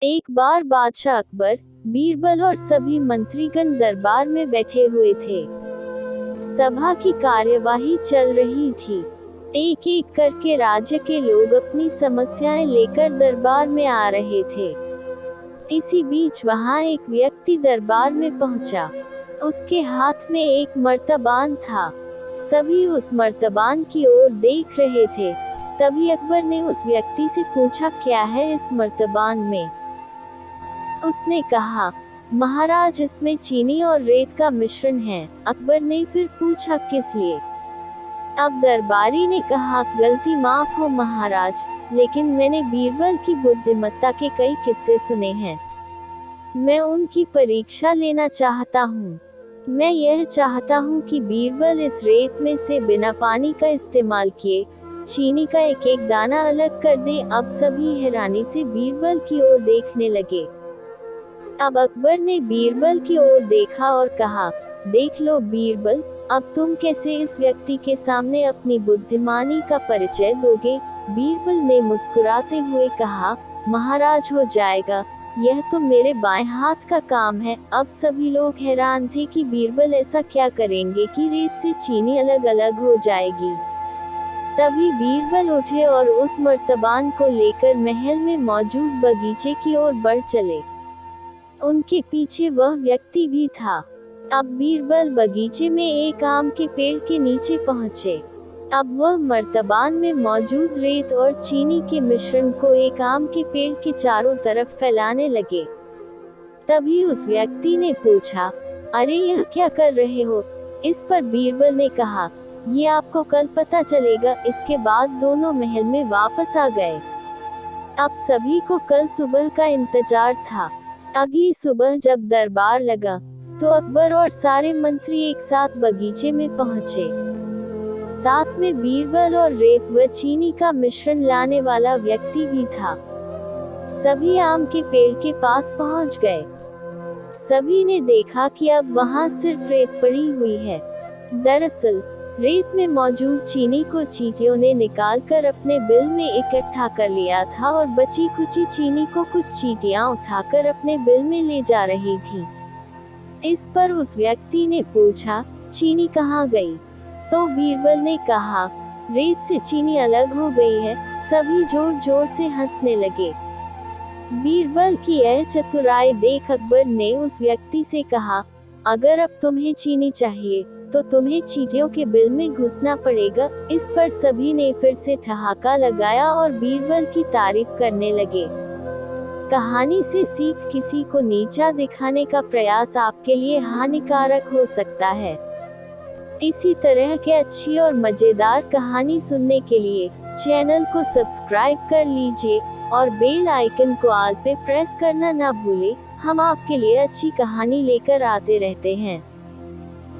एक बार बादशाह अकबर, बीरबल और सभी मंत्रीगण दरबार में बैठे हुए थे। सभा की कार्यवाही चल रही थी। एक एक करके राज्य के लोग अपनी समस्याएं लेकर दरबार में आ रहे थे। इसी बीच वहां एक व्यक्ति दरबार में पहुंचा। उसके हाथ में एक मर्तबान था। सभी उस मर्तबान की ओर देख रहे थे। तभी अकबर ने उस व्यक्ति से पूछा, क्या है इस मर्तबान में? उसने कहा, महाराज, इसमें चीनी और रेत का मिश्रण है। अकबर ने फिर पूछा, किस लिए? अब दरबारी ने कहा, गलती माफ हो महाराज, लेकिन मैंने बीरबल की बुद्धिमत्ता के कई किस्से सुने हैं। मैं उनकी परीक्षा लेना चाहता हूँ। मैं यह चाहता हूँ कि बीरबल इस रेत में से बिना पानी का इस्तेमाल किए चीनी का एक एक दाना अलग कर दे। अब सभी हैरानी से बीरबल की ओर देखने लगे। अब अकबर ने बीरबल की ओर देखा और कहा, देख लो बीरबल, अब तुम कैसे इस व्यक्ति के सामने अपनी बुद्धिमानी का परिचय दोगे? बीरबल ने मुस्कुराते हुए कहा, महाराज, हो जाएगा, यह तो मेरे बाएं हाथ का काम है। अब सभी लोग हैरान थे कि बीरबल ऐसा क्या करेंगे कि रेत से चीनी अलग अलग हो जाएगी। तभी बीरबल उठे और उस मर्तबान को लेकर महल में मौजूद बगीचे की ओर बढ़ चले। उनके पीछे वह व्यक्ति भी था। अब बीरबल बगीचे में एक आम के पेड़ के नीचे पहुंचे। अब वह मर्तबान में मौजूद रेत और चीनी के मिश्रण को एक आम के पेड़ के चारों तरफ फैलाने लगे। तभी उस व्यक्ति ने पूछा, अरे यह क्या कर रहे हो? इस पर बीरबल ने कहा, ये आपको कल पता चलेगा। इसके बाद दोनों महल में वापस आ गए। अब सभी को कल सुबह का इंतजार था। अगली सुबह जब दरबार लगा तो अकबर और सारे मंत्री एक साथ बगीचे में पहुंचे। साथ में बीरबल और रेत व चीनी का मिश्रण लाने वाला व्यक्ति भी था। सभी आम के पेड़ के पास पहुंच गए। सभी ने देखा कि अब वहां सिर्फ रेत पड़ी हुई है। दरअसल रेत में मौजूद चीनी को चींटियों ने निकालकर अपने बिल में इकट्ठा कर लिया था और बची खुची चीनी को कुछ चींटियां उठाकर अपने बिल में ले जा रही थी। इस पर उस व्यक्ति ने पूछा, चीनी कहाँ गई? तो बीरबल ने कहा, रेत से चीनी अलग हो गई है। सभी जोर जोर से हंसने लगे। बीरबल की यह चतुराई देख अकबर ने उस व्यक्ति से कहा, अगर अब तुम्हें चीनी चाहिए तो तुम्हें चींटियों के बिल में घुसना पड़ेगा। इस पर सभी ने फिर से ठहाका लगाया और बीरबल की तारीफ करने लगे। कहानी से सीख, किसी को नीचा दिखाने का प्रयास आपके लिए हानिकारक हो सकता है। इसी तरह के अच्छी और मजेदार कहानी सुनने के लिए चैनल को सब्सक्राइब कर लीजिए और बेल आइकन को ऑल पे प्रेस करना ना भूले। हम आपके लिए अच्छी कहानी लेकर आते रहते हैं।